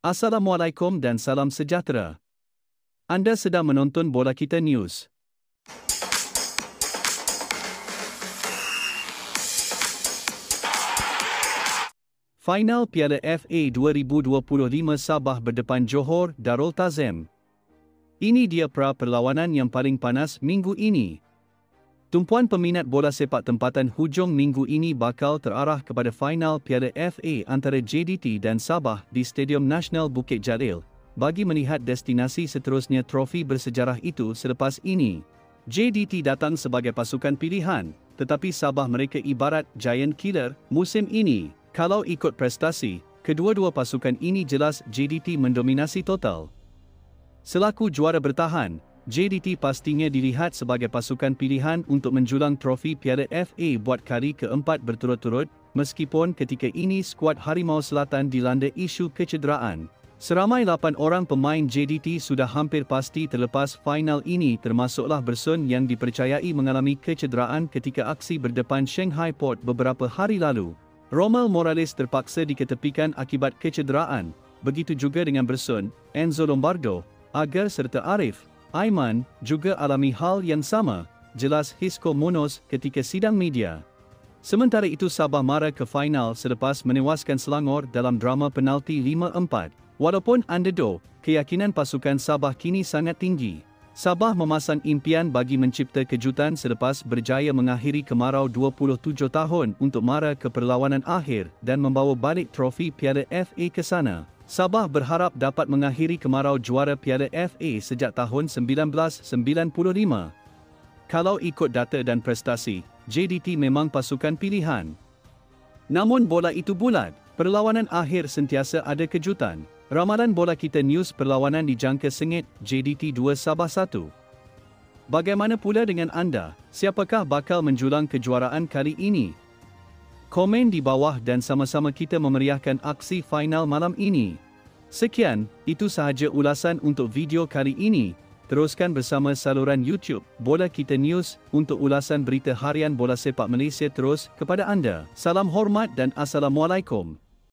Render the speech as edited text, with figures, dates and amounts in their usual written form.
Assalamualaikum dan salam sejahtera. Anda sedang menonton Bola Kita News. Final Piala FA 2025 Sabah berdepan Johor Darul Tazim. Ini dia perlawanan yang paling panas minggu ini. Tumpuan peminat bola sepak tempatan hujung minggu ini bakal terarah kepada final Piala FA antara JDT dan Sabah di Stadium Nasional Bukit Jalil bagi melihat destinasi seterusnya trofi bersejarah itu selepas ini. JDT datang sebagai pasukan pilihan, tetapi Sabah mereka ibarat giant killer musim ini. Kalau ikut prestasi, kedua-dua pasukan ini jelas JDT mendominasi total. Selaku juara bertahan, JDT pastinya dilihat sebagai pasukan pilihan untuk menjulang trofi Piala FA buat kali keempat berturut-turut, meskipun ketika ini skuad Harimau Selatan dilanda isu kecederaan. Seramai 8 orang pemain JDT sudah hampir pasti terlepas final ini, termasuklah Bersun yang dipercayai mengalami kecederaan ketika aksi berdepan Shanghai Port beberapa hari lalu. Romel Morales terpaksa diketepikan akibat kecederaan, begitu juga dengan Bersun, Enzo Lombardo, Agar serta Arif Aiman juga alami hal yang sama, jelas Hisco Munoz ketika sidang media. Sementara itu Sabah mara ke final selepas menewaskan Selangor dalam drama penalti 5-4. Walaupun underdog, keyakinan pasukan Sabah kini sangat tinggi. Sabah memasang impian bagi mencipta kejutan selepas berjaya mengakhiri kemarau 27 tahun untuk mara ke perlawanan akhir dan membawa balik trofi Piala FA ke sana. Sabah berharap dapat mengakhiri kemarau juara Piala FA sejak tahun 1995. Kalau ikut data dan prestasi, JDT memang pasukan pilihan. Namun bola itu bulat, perlawanan akhir sentiasa ada kejutan. Ramalan Bola Kita News perlawanan dijangka sengit JDT 2 Sabah 1. Bagaimana pula dengan anda? Siapakah bakal menjulang kejuaraan kali ini? Komen di bawah dan sama-sama kita memeriahkan aksi final malam ini. Sekian, itu sahaja ulasan untuk video kali ini. Teruskan bersama saluran YouTube Bola Kita News untuk ulasan berita harian bola sepak Malaysia terus kepada anda. Salam hormat dan Assalamualaikum.